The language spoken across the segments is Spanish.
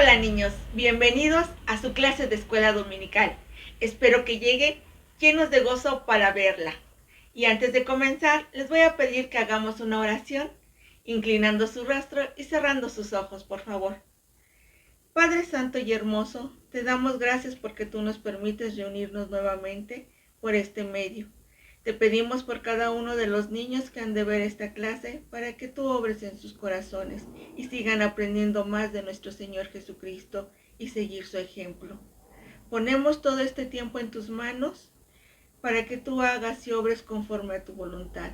Hola niños, bienvenidos a su clase de escuela dominical. Espero que lleguen llenos de gozo para verla. Y antes de comenzar, les voy a pedir que hagamos una oración, inclinando su rostro y cerrando sus ojos, por favor. Padre Santo y Hermoso, te damos gracias porque tú nos permites reunirnos nuevamente por este medio. Te pedimos por cada uno de los niños que han de ver esta clase para que tú obres en sus corazones y sigan aprendiendo más de nuestro Señor Jesucristo y seguir su ejemplo. Ponemos todo este tiempo en tus manos para que tú hagas y obres conforme a tu voluntad.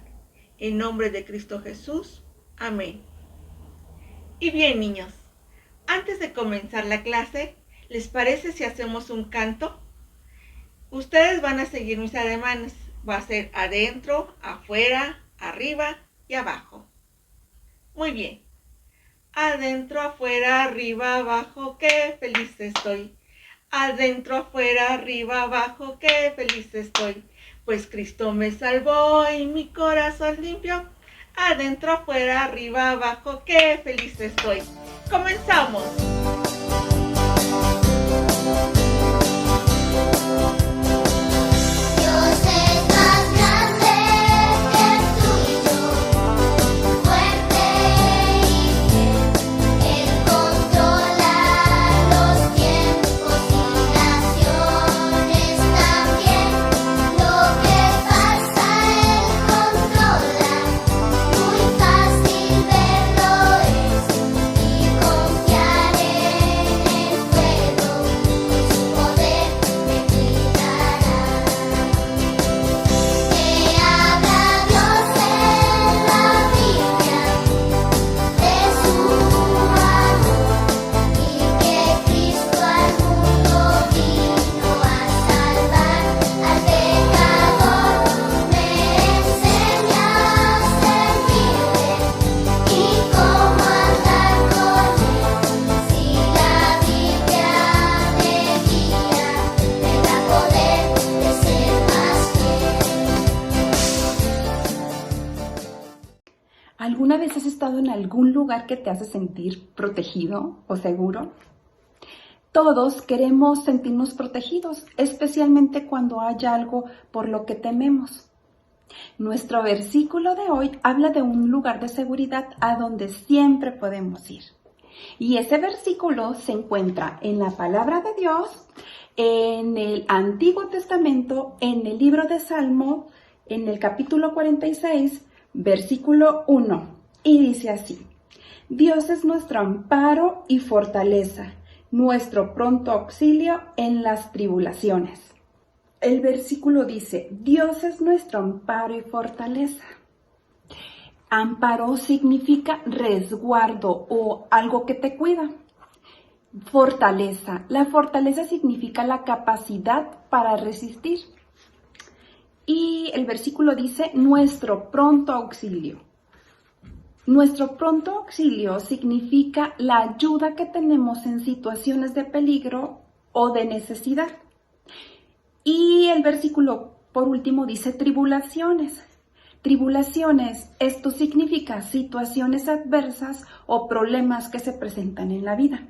En nombre de Cristo Jesús. Amén. Y bien, niños, antes de comenzar la clase, ¿les parece si hacemos un canto? Ustedes van a seguir mis ademanes. Va a ser adentro, afuera, arriba y abajo. Muy bien. Adentro, afuera, arriba, abajo, qué feliz estoy. Adentro, afuera, arriba, abajo, qué feliz estoy. Pues Cristo me salvó y mi corazón limpió. Adentro, afuera, arriba, abajo, qué feliz estoy. ¡Comenzamos! ¿Alguna vez has estado en algún lugar que te hace sentir protegido o seguro? Todos queremos sentirnos protegidos, especialmente cuando hay algo por lo que tememos. Nuestro versículo de hoy habla de un lugar de seguridad a donde siempre podemos ir. Y ese versículo se encuentra en la palabra de Dios, en el Antiguo Testamento, en el libro de Salmo, en el capítulo 46, versículo 1, y dice así: Dios es nuestro amparo y fortaleza, nuestro pronto auxilio en las tribulaciones. El versículo dice: Dios es nuestro amparo y fortaleza. Amparo significa resguardo o algo que te cuida. Fortaleza. La fortaleza significa la capacidad para resistir. Y el versículo dice, nuestro pronto auxilio. Nuestro pronto auxilio significa la ayuda que tenemos en situaciones de peligro o de necesidad. Y el versículo, por último, dice tribulaciones. Tribulaciones, esto significa situaciones adversas o problemas que se presentan en la vida.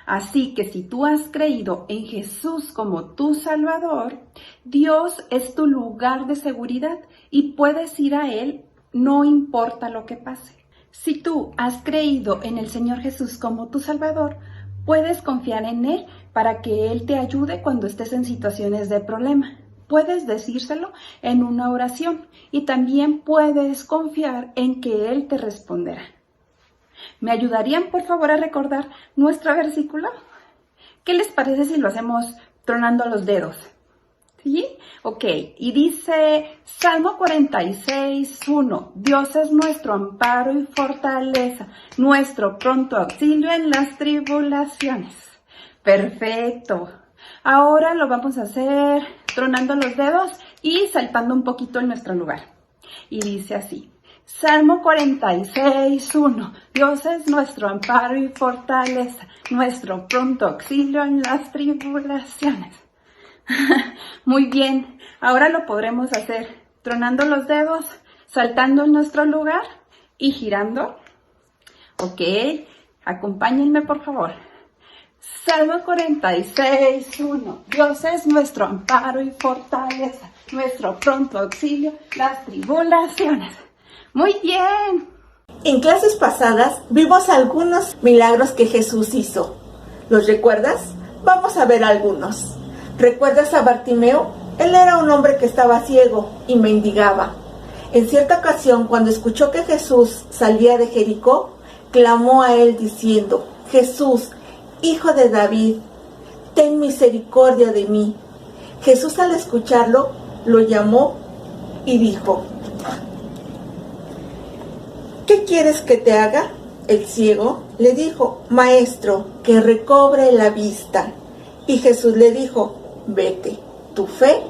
Así que si tú has creído en Jesús como tu Salvador, Dios es tu lugar de seguridad y puedes ir a Él, no importa lo que pase. Si tú has creído en el Señor Jesús como tu Salvador, puedes confiar en Él para que Él te ayude cuando estés en situaciones de problema. Puedes decírselo en una oración y también puedes confiar en que Él te responderá. ¿Me ayudarían, por favor, a recordar nuestro versículo? ¿Qué les parece si lo hacemos tronando los dedos? ¿Sí? Ok, y dice Salmo 46, 1. Dios es nuestro amparo y fortaleza, nuestro pronto auxilio en las tribulaciones. Perfecto. Ahora lo vamos a hacer tronando los dedos y saltando un poquito en nuestro lugar. Y dice así. Salmo 46, 1. Dios es nuestro amparo y fortaleza, nuestro pronto auxilio en las tribulaciones. Muy bien, ahora lo podremos hacer tronando los dedos, saltando en nuestro lugar y girando. Ok, acompáñenme por favor. Salmo 46, 1. Dios es nuestro amparo y fortaleza, nuestro pronto auxilio, las tribulaciones. Muy bien. En clases pasadas vimos algunos milagros que Jesús hizo. ¿Los recuerdas? Vamos a ver algunos. ¿Recuerdas a Bartimeo? Él era un hombre que estaba ciego y mendigaba. En cierta ocasión, cuando escuchó que Jesús salía de Jericó, clamó a él diciendo: Jesús, Hijo de David, ten misericordia de mí. Jesús, al escucharlo, lo llamó y dijo: ¿qué quieres que te haga? El ciego le dijo: Maestro, que recobre la vista. Y Jesús le dijo: vete, tu fe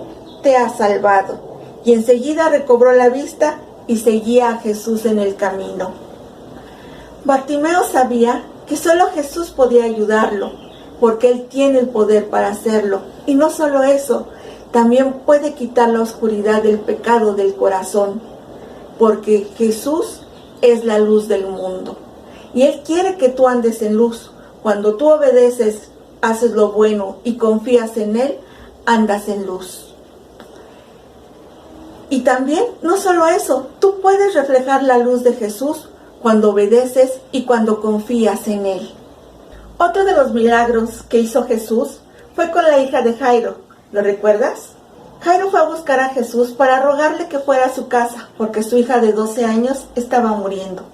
te ha salvado. Y enseguida recobró la vista y seguía a Jesús en el camino. Bartimeo sabía que solo Jesús podía ayudarlo, porque Él tiene el poder para hacerlo. Y no solo eso, también puede quitar la oscuridad del pecado del corazón, porque Jesús es la luz del mundo. Y Él quiere que tú andes en luz. Cuando tú obedeces, haces lo bueno y confías en Él, andas en luz. Y también, no solo eso, tú puedes reflejar la luz de Jesús cuando obedeces y cuando confías en Él. Otro de los milagros que hizo Jesús fue con la hija de Jairo. ¿Lo recuerdas? Jairo fue a buscar a Jesús para rogarle que fuera a su casa, porque su hija de 12 años estaba muriendo.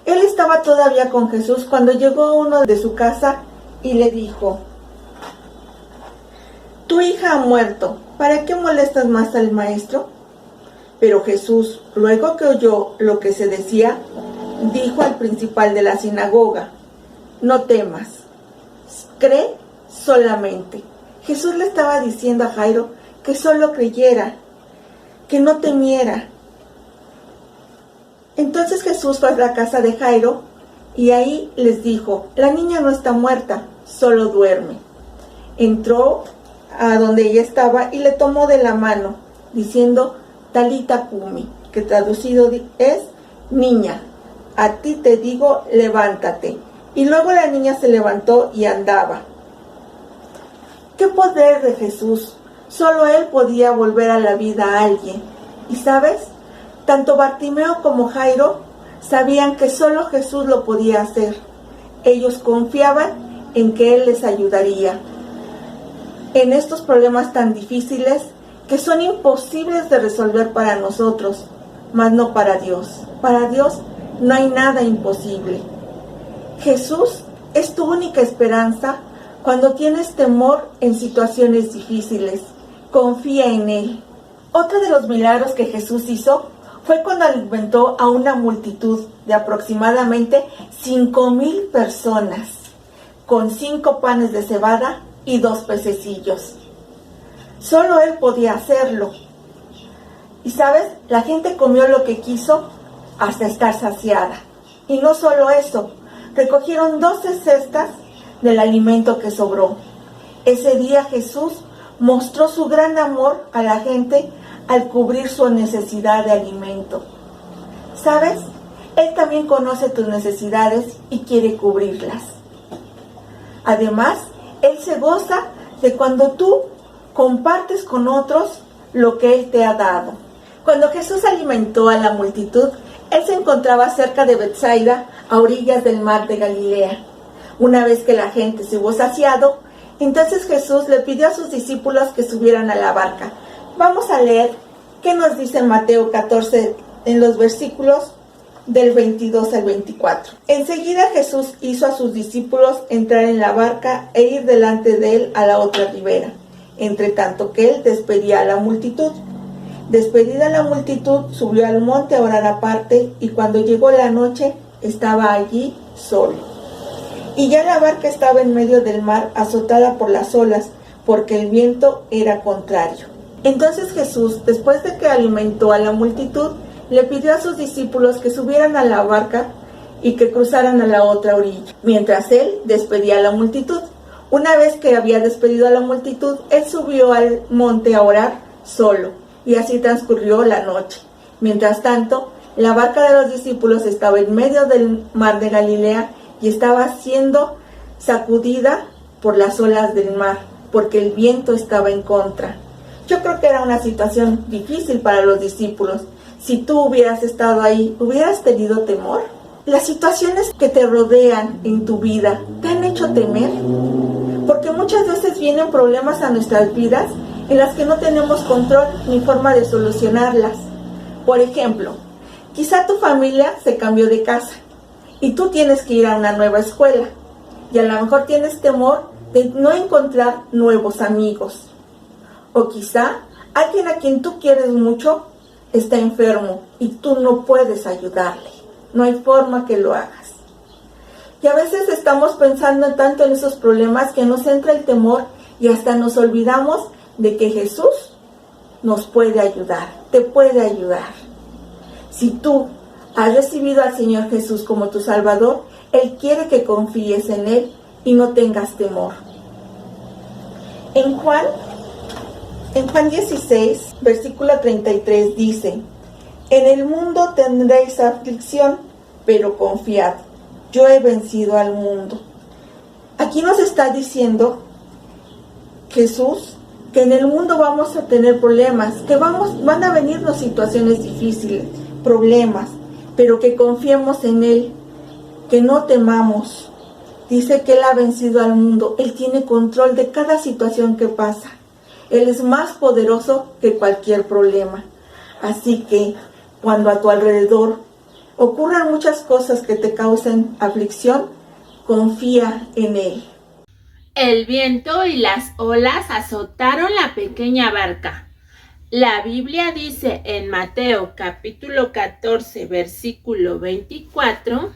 Él estaba todavía con Jesús cuando llegó uno de su casa y le dijo: tu hija ha muerto, ¿para qué molestas más al maestro? Pero Jesús, luego que oyó lo que se decía, dijo al principal de la sinagoga: no temas, cree solamente. Jesús le estaba diciendo a Jairo que solo creyera, que no temiera. Entonces Jesús fue a la casa de Jairo y ahí les dijo: la niña no está muerta, solo duerme. Entró a donde ella estaba y le tomó de la mano, diciendo: Talita Cumi, que traducido es: niña, a ti te digo, levántate. Y luego la niña se levantó y andaba. ¡Qué poder de Jesús! Solo Él podía volver a la vida a alguien. Y ¿sabes? Tanto Bartimeo como Jairo sabían que solo Jesús lo podía hacer. Ellos confiaban en que Él les ayudaría en estos problemas tan difíciles que son imposibles de resolver para nosotros, mas no para Dios. Para Dios no hay nada imposible. Jesús es tu única esperanza cuando tienes temor en situaciones difíciles. Confía en Él. Otro de los milagros que Jesús hizo fue cuando alimentó a una multitud de aproximadamente 5,000 personas con 5 panes de cebada y 2 pececillos. Solo Él podía hacerlo. Y ¿sabes? La gente comió lo que quiso hasta estar saciada. Y no solo eso, recogieron 12 cestas del alimento que sobró. Ese día Jesús mostró su gran amor a la gente al cubrir su necesidad de alimento. ¿Sabes? Él también conoce tus necesidades y quiere cubrirlas. Además, Él se goza de cuando tú compartes con otros lo que Él te ha dado. Cuando Jesús alimentó a la multitud, Él se encontraba cerca de Betsaida, a orillas del mar de Galilea. Una vez que la gente se hubo saciado, entonces Jesús le pidió a sus discípulos que subieran a la barca. Vamos a leer qué nos dice en Mateo 14, en los versículos del 22 al 24. Enseguida Jesús hizo a sus discípulos entrar en la barca e ir delante de Él a la otra ribera, entre tanto que Él despedía a la multitud. Despedida la multitud, subió al monte a orar aparte, y cuando llegó la noche, estaba allí solo. Y ya la barca estaba en medio del mar, azotada por las olas, porque el viento era contrario. Entonces Jesús, después de que alimentó a la multitud, le pidió a sus discípulos que subieran a la barca y que cruzaran a la otra orilla, mientras Él despedía a la multitud. Una vez que había despedido a la multitud, Él subió al monte a orar solo. Y así transcurrió la noche. Mientras tanto, la barca de los discípulos estaba en medio del mar de Galilea y estaba siendo sacudida por las olas del mar, porque el viento estaba en contra. Yo creo que era una situación difícil para los discípulos. Si tú hubieras estado ahí, ¿hubieras tenido temor? Las situaciones que te rodean en tu vida, ¿te han hecho temer? Porque muchas veces vienen problemas a nuestras vidas en las que no tenemos control ni forma de solucionarlas. Por ejemplo, quizá tu familia se cambió de casa y tú tienes que ir a una nueva escuela y a lo mejor tienes temor de no encontrar nuevos amigos. O quizá alguien a quien tú quieres mucho está enfermo y tú no puedes ayudarle. No hay forma que lo hagas. Y a veces estamos pensando tanto en esos problemas que nos entra el temor y hasta nos olvidamos de que Jesús nos puede ayudar, te puede ayudar. Si tú has recibido al Señor Jesús como tu Salvador, Él quiere que confíes en Él y no tengas temor. En Juan 16, versículo 33 dice: en el mundo tendréis aflicción, pero confiad, yo he vencido al mundo. Aquí nos está diciendo Jesús que en el mundo vamos a tener problemas, que van a venirnos situaciones difíciles, problemas, pero que confiemos en Él, que no temamos. Dice que Él ha vencido al mundo, Él tiene control de cada situación que pasa. Él es más poderoso que cualquier problema. Así que cuando a tu alrededor ocurran muchas cosas que te causen aflicción, confía en Él. El viento y las olas azotaron la pequeña barca. La Biblia dice en Mateo capítulo 14, versículo 24,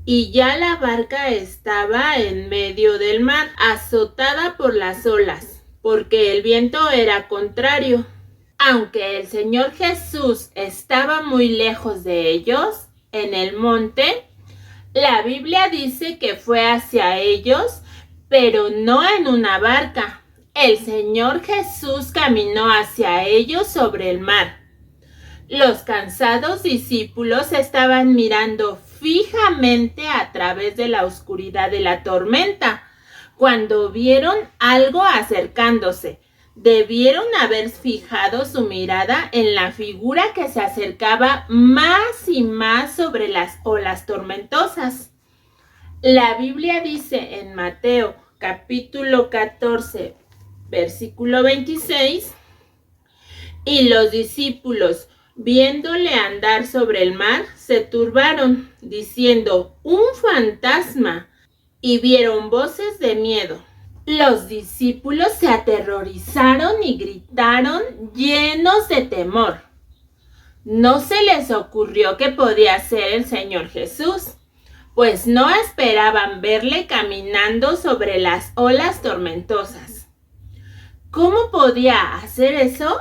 y ya la barca estaba en medio del mar, azotada por las olas, porque el viento era contrario. Aunque el Señor Jesús estaba muy lejos de ellos, en el monte, la Biblia dice que fue hacia ellos, pero no en una barca. El Señor Jesús caminó hacia ellos sobre el mar. Los cansados discípulos estaban mirando fijamente a través de la oscuridad de la tormenta, cuando vieron algo acercándose. Debieron haber fijado su mirada en la figura que se acercaba más y más sobre las olas tormentosas. La Biblia dice en Mateo capítulo 14, versículo 26, y los discípulos, viéndole andar sobre el mar, se turbaron, diciendo: un fantasma, y vieron voces de miedo. Los discípulos se aterrorizaron y gritaron llenos de temor. No se les ocurrió que podía ser el Señor Jesús, pues no esperaban verle caminando sobre las olas tormentosas. ¿Cómo podía hacer eso?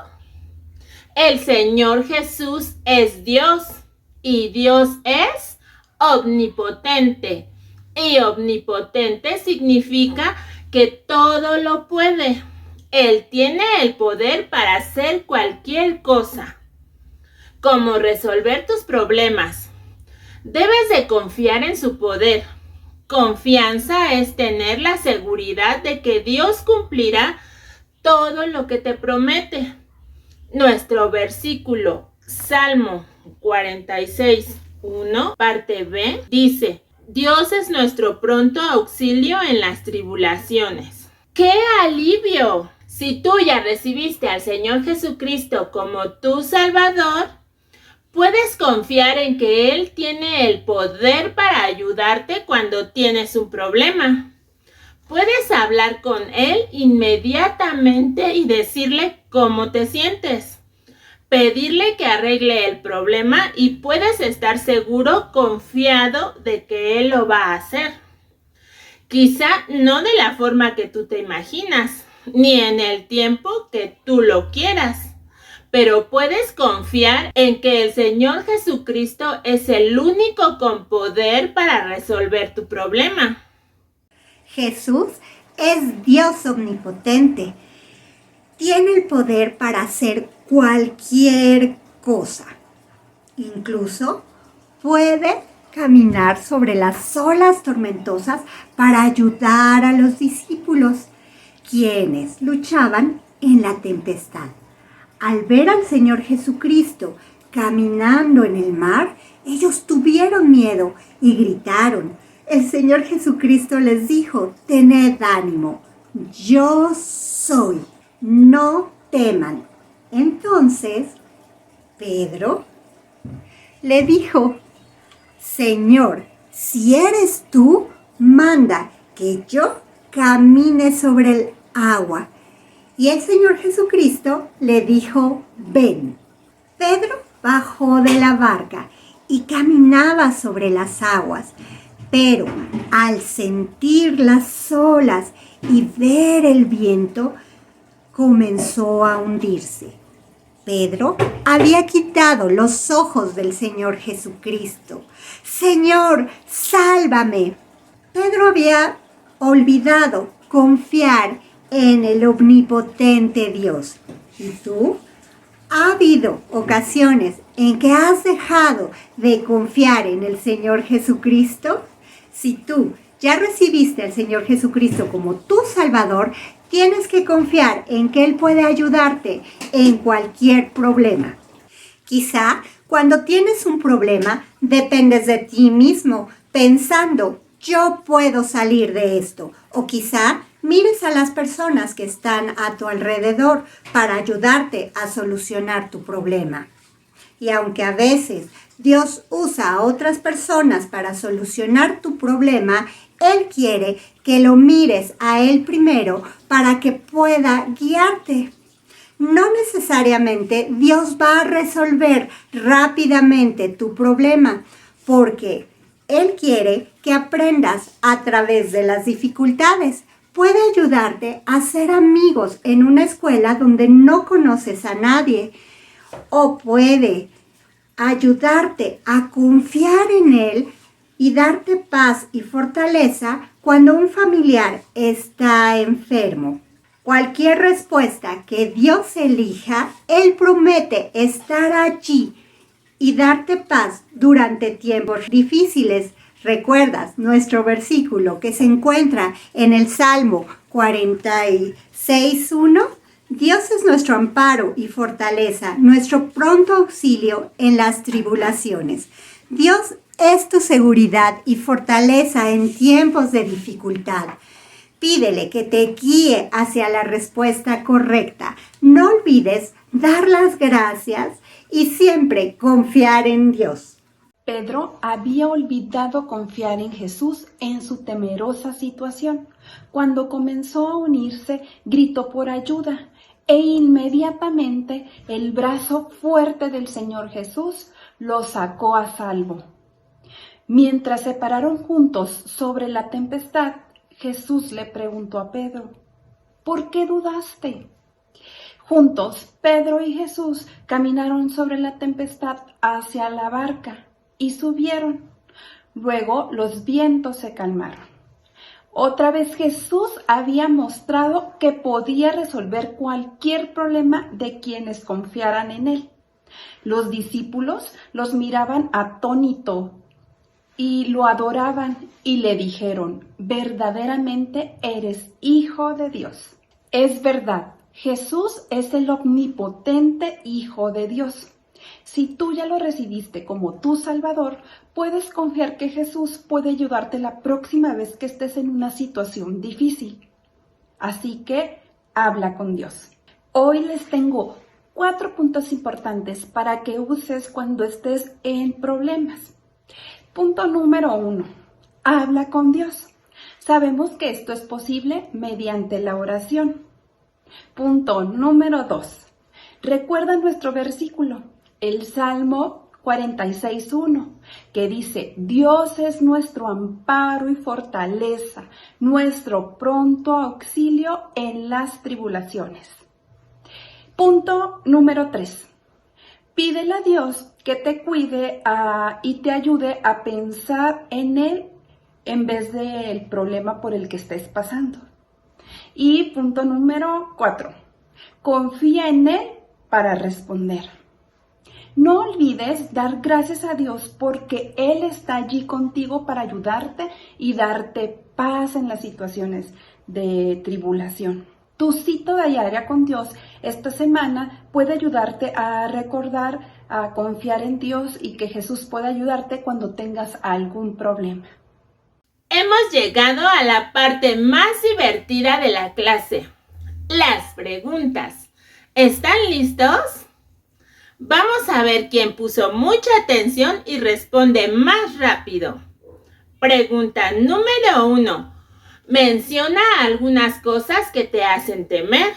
El Señor Jesús es Dios, y Dios es omnipotente. Y omnipotente significa que todo lo puede. Él tiene el poder para hacer cualquier cosa. Como resolver tus problemas. Debes de confiar en su poder. Confianza es tener la seguridad de que Dios cumplirá todo lo que te promete. Nuestro versículo, Salmo 46, 1, parte B, dice: Dios es nuestro pronto auxilio en las tribulaciones. ¡Qué alivio! Si tú ya recibiste al Señor Jesucristo como tu Salvador, puedes confiar en que Él tiene el poder para ayudarte cuando tienes un problema. Puedes hablar con Él inmediatamente y decirle cómo te sientes. Pedirle que arregle el problema y puedes estar seguro, confiado de que Él lo va a hacer. Quizá no de la forma que tú te imaginas, ni en el tiempo que tú lo quieras, pero puedes confiar en que el Señor Jesucristo es el único con poder para resolver tu problema. Jesús es Dios omnipotente. Tiene el poder para hacer cualquier cosa. Incluso puede caminar sobre las olas tormentosas para ayudar a los discípulos, quienes luchaban en la tempestad. Al ver al Señor Jesucristo caminando en el mar, ellos tuvieron miedo y gritaron. El Señor Jesucristo les dijo: «Tened ánimo, yo soy, no teman». Entonces, Pedro le dijo: «Señor, si eres tú, manda que yo camine sobre el agua». Y el Señor Jesucristo le dijo: «Ven». Pedro bajó de la barca y caminaba sobre las aguas, pero al sentir las olas y ver el viento, comenzó a hundirse. Pedro había quitado los ojos del Señor Jesucristo. «Señor, sálvame». Pedro había olvidado confiar en el omnipotente Dios. ¿Y tú? ¿Ha habido ocasiones en que has dejado de confiar en el Señor Jesucristo? Si tú ya recibiste al Señor Jesucristo como tu Salvador, tienes que confiar en que Él puede ayudarte en cualquier problema. Quizá cuando tienes un problema, dependes de ti mismo, pensando: «Yo puedo salir de esto». O quizá mires a las personas que están a tu alrededor para ayudarte a solucionar tu problema. Y aunque a veces Dios usa a otras personas para solucionar tu problema, Él quiere que lo mires a Él primero para que pueda guiarte. No necesariamente Dios va a resolver rápidamente tu problema, porque Él quiere que aprendas a través de las dificultades. Puede ayudarte a ser amigos en una escuela donde no conoces a nadie, o puede ayudarte a confiar en Él y darte paz y fortaleza cuando un familiar está enfermo. Cualquier respuesta que Dios elija, Él promete estar allí y darte paz durante tiempos difíciles. ¿Recuerdas nuestro versículo que se encuentra en el Salmo 46:1? Dios es nuestro amparo y fortaleza, nuestro pronto auxilio en las tribulaciones. Dios es tu seguridad y fortaleza en tiempos de dificultad. Pídele que te guíe hacia la respuesta correcta. No olvides dar las gracias y siempre confiar en Dios. Pedro había olvidado confiar en Jesús en su temerosa situación. Cuando comenzó a unirse, gritó por ayuda e inmediatamente el brazo fuerte del Señor Jesús lo sacó a salvo. Mientras se pararon juntos sobre la tempestad, Jesús le preguntó a Pedro: ¿por qué dudaste? Juntos, Pedro y Jesús caminaron sobre la tempestad hacia la barca y subieron. Luego los vientos se calmaron. Otra vez Jesús había mostrado que podía resolver cualquier problema de quienes confiaran en Él. Los discípulos los miraban atónitos y lo adoraban y le dijeron: verdaderamente eres Hijo de Dios. Es verdad, Jesús es el omnipotente Hijo de Dios. Si tú ya lo recibiste como tu Salvador, puedes confiar que Jesús puede ayudarte la próxima vez que estés en una situación difícil. Así que habla con Dios. Hoy les tengo 4 puntos importantes para que uses cuando estés en problemas. Punto número 1. Habla con Dios. Sabemos que esto es posible mediante la oración. Punto número 2. Recuerda nuestro versículo, el Salmo 46:1, que dice: Dios es nuestro amparo y fortaleza, nuestro pronto auxilio en las tribulaciones. Punto número 3. Pídele a Dios que te cuide y te ayude a pensar en Él en vez del problema por el que estés pasando. Y punto número 4. Confía en Él para responder. No olvides dar gracias a Dios porque Él está allí contigo para ayudarte y darte paz en las situaciones de tribulación. Tu cita diaria con Dios esta semana puede ayudarte a recordar, a confiar en Dios y que Jesús puede ayudarte cuando tengas algún problema. Hemos llegado a la parte más divertida de la clase, las preguntas. ¿Están listos? Vamos a ver quién puso mucha atención y responde más rápido. Pregunta número 1. Menciona algunas cosas que te hacen temer.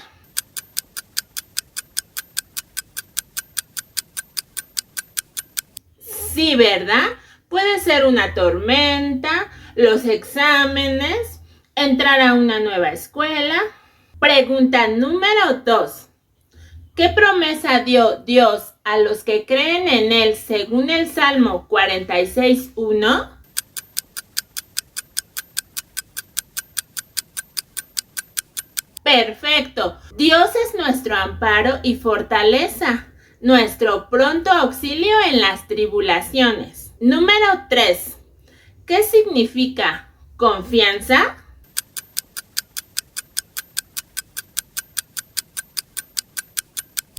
Sí, ¿verdad? Puede ser una tormenta, los exámenes, entrar a una nueva escuela. Pregunta número 2. ¿Qué promesa dio Dios a los que creen en Él según el Salmo 46:1? Perfecto. Dios es nuestro amparo y fortaleza, nuestro pronto auxilio en las tribulaciones. Número 3. ¿Qué significa confianza?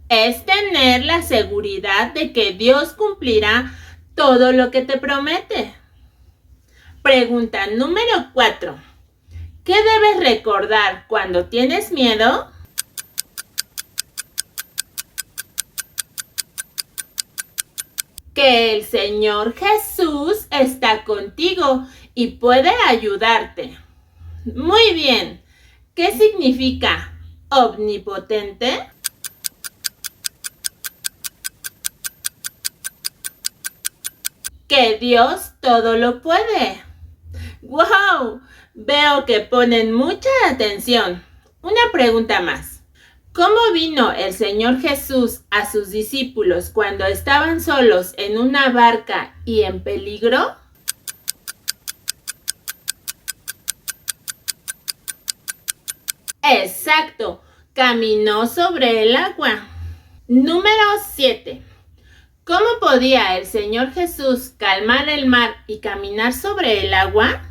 Es tener la seguridad de que Dios cumplirá todo lo que te promete. Pregunta número 4. ¿Qué debes recordar cuando tienes miedo? Que el Señor Jesús está contigo y puede ayudarte. Muy bien. ¿Qué significa omnipotente? Que Dios todo lo puede. ¡Wow! Veo que ponen mucha atención. Una pregunta más. ¿Cómo vino el Señor Jesús a sus discípulos cuando estaban solos en una barca y en peligro? Exacto, caminó sobre el agua. Número 7. ¿Cómo podía el Señor Jesús calmar el mar y caminar sobre el agua?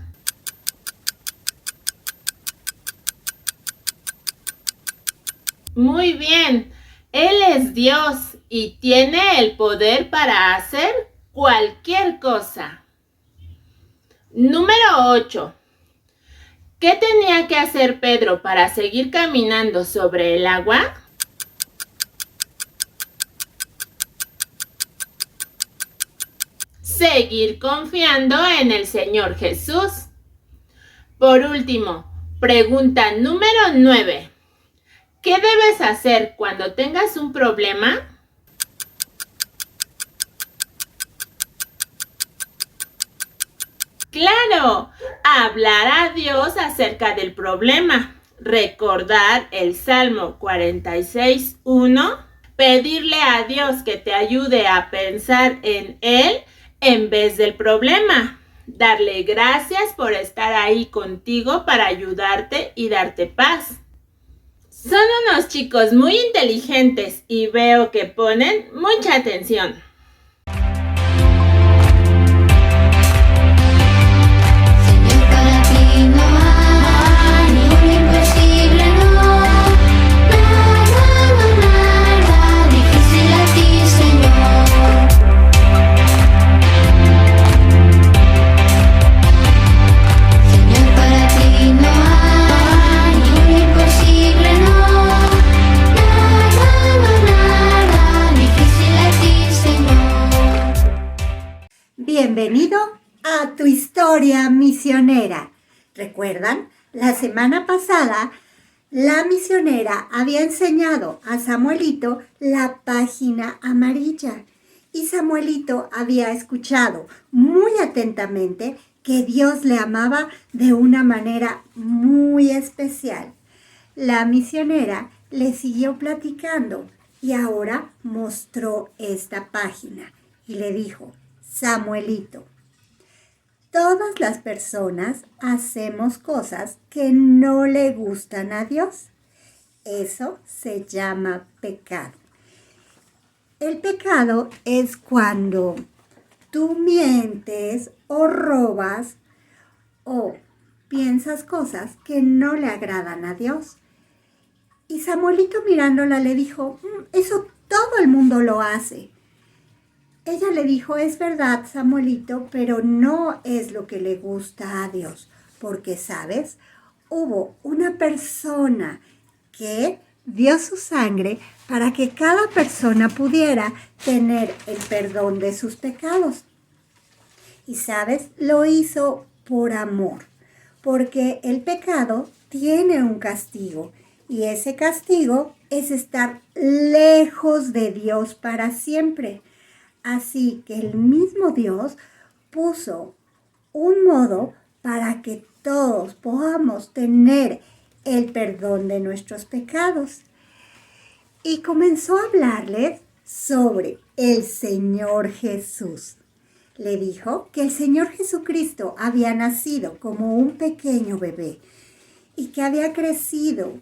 Muy bien, Él es Dios y tiene el poder para hacer cualquier cosa. Número 8. ¿Qué tenía que hacer Pedro para seguir caminando sobre el agua? Seguir confiando en el Señor Jesús. Por último, pregunta número 9. ¿Qué debes hacer cuando tengas un problema? ¡Claro! Hablar a Dios acerca del problema. Recordar el Salmo 46:1. Pedirle a Dios que te ayude a pensar en Él en vez del problema. Darle gracias por estar ahí contigo para ayudarte y darte paz. Son unos chicos muy inteligentes y veo que ponen mucha atención. Señor, para ti no hay ningún imposible, no. Nada difícil a ti, Señor. Señor, para ti no hay ningún imposible, no. Nada difícil a ti, Señor. Bienvenido a tu historia misionera. ¿Recuerdan? La semana pasada, la misionera había enseñado a Samuelito la página amarilla y Samuelito había escuchado muy atentamente que Dios le amaba de una manera muy especial. La misionera le siguió platicando y ahora mostró esta página y le dijo: Samuelito, todas las personas hacemos cosas que no le gustan a Dios. Eso se llama pecado. El pecado es cuando tú mientes o robas o piensas cosas que no le agradan a Dios. Y Samuelito mirándola le dijo, eso todo el mundo lo hace. Ella le dijo, es verdad, Samuelito, pero no es lo que le gusta a Dios. Porque, ¿sabes? Hubo una persona que dio su sangre para que cada persona pudiera tener el perdón de sus pecados. Y, ¿sabes? Lo hizo por amor, porque el pecado tiene un castigo y ese castigo es estar lejos de Dios para siempre. Así que el mismo Dios puso un modo para que todos podamos tener el perdón de nuestros pecados. Y comenzó a hablarles sobre el Señor Jesús. Le dijo que el Señor Jesucristo había nacido como un pequeño bebé y que había crecido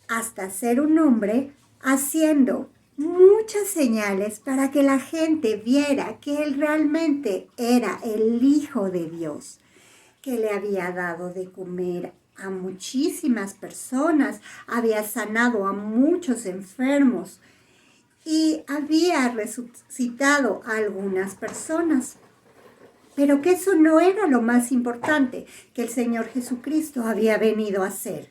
hasta ser un hombre haciendo muchas señales para que la gente viera que él realmente era el Hijo de Dios, que le había dado de comer a muchísimas personas, había sanado a muchos enfermos y había resucitado a algunas personas. Pero que eso no era lo más importante que el Señor Jesucristo había venido a hacer,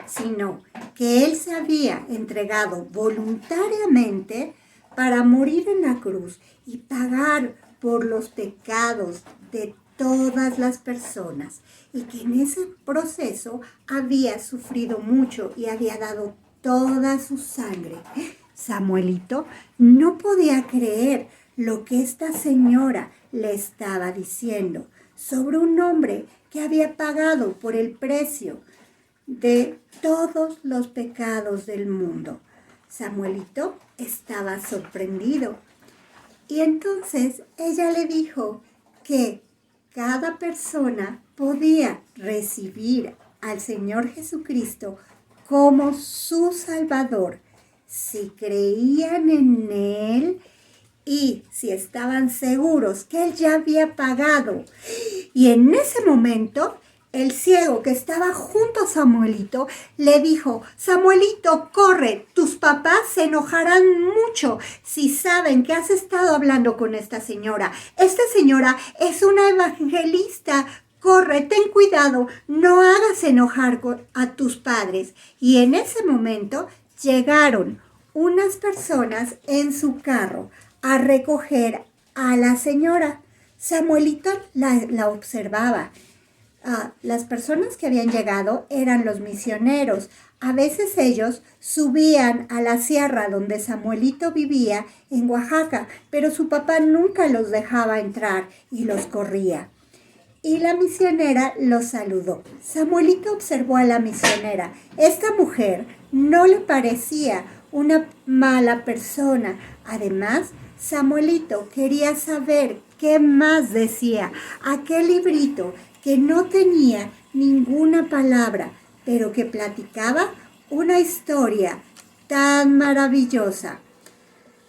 sino que Él se había entregado voluntariamente para morir en la cruz y pagar por los pecados de todas las personas, y que en ese proceso había sufrido mucho y había dado toda su sangre. Samuelito no podía creer lo que esta señora le estaba diciendo sobre un hombre que había pagado por el precio de todos los pecados del mundo. Samuelito estaba sorprendido y entonces ella le dijo que cada persona podía recibir al Señor Jesucristo como su Salvador si creían en Él y si estaban seguros que Él ya había pagado. Y en ese momento, el ciego que estaba junto a Samuelito le dijo, Samuelito, corre, tus papás se enojarán mucho si saben que has estado hablando con esta señora. Esta señora es una evangelista. Corre, ten cuidado, no hagas enojar a tus padres. Y en ese momento llegaron unas personas en su carro a recoger a la señora. Samuelito la observaba. Las personas que habían llegado eran los misioneros. A veces ellos subían a la sierra donde Samuelito vivía en Oaxaca, pero su papá nunca los dejaba entrar y los corría. Y la misionera los saludó. Samuelito observó a la misionera. Esta mujer no le parecía una mala persona. Además, Samuelito quería saber qué más decía aquel librito que no tenía ninguna palabra, pero que platicaba una historia tan maravillosa.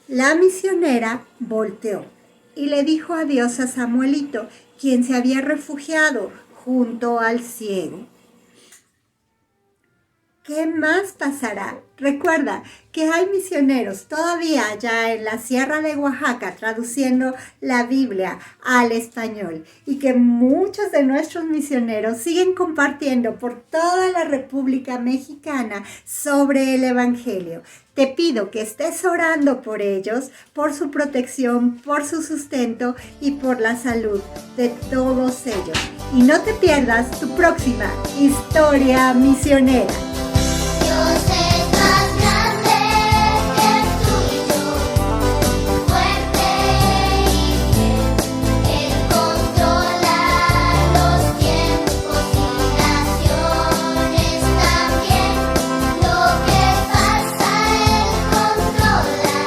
La misionera volteó y le dijo adiós a Samuelito, quien se había refugiado junto al ciego. ¿Qué más pasará? Recuerda que hay misioneros todavía allá en la Sierra de Oaxaca traduciendo la Biblia al español y que muchos de nuestros misioneros siguen compartiendo por toda la República Mexicana sobre el Evangelio. Te pido que estés orando por ellos, por su protección, por su sustento y por la salud de todos ellos. Y no te pierdas tu próxima historia misionera. Dios es más grande que tú y yo, fuerte y fiel. Él controla los tiempos y naciones también. Lo que pasa Él controla,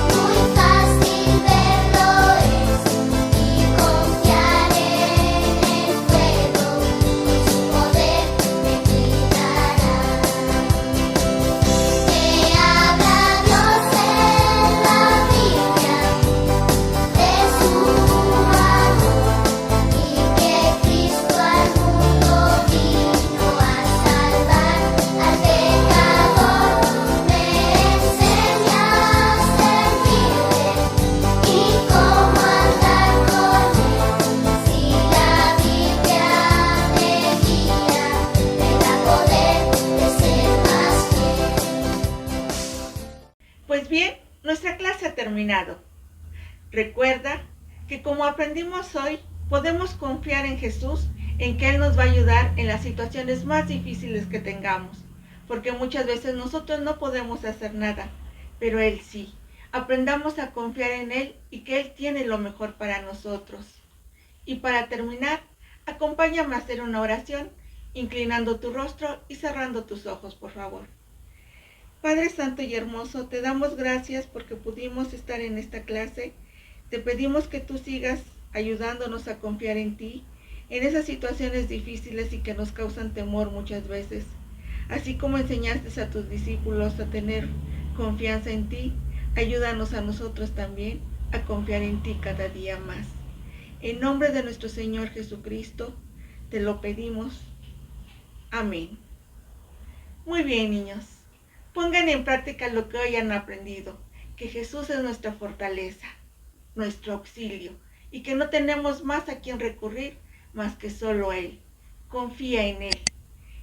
muy fácil verlo es. Y confiar en Él puedo, con su poder me cuidará. Recuerda que como aprendimos hoy, podemos confiar en Jesús, en que Él nos va a ayudar en las situaciones más difíciles que tengamos, porque muchas veces nosotros no podemos hacer nada, pero Él sí. Aprendamos a confiar en Él y que Él tiene lo mejor para nosotros. Y para terminar, acompáñame a hacer una oración, inclinando tu rostro y cerrando tus ojos, por favor. Padre Santo y Hermoso, te damos gracias porque pudimos estar en esta clase. Te pedimos que tú sigas ayudándonos a confiar en ti, en esas situaciones difíciles y que nos causan temor muchas veces. Así como enseñaste a tus discípulos a tener confianza en ti, ayúdanos a nosotros también a confiar en ti cada día más. En nombre de nuestro Señor Jesucristo, te lo pedimos. Amén. Muy bien, niños. Pongan en práctica lo que hoy han aprendido, que Jesús es nuestra fortaleza, nuestro auxilio, y que no tenemos más a quien recurrir más que solo Él. Confía en Él.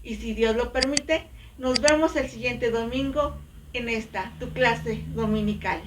Y si Dios lo permite, nos vemos el siguiente domingo en esta, tu clase dominical.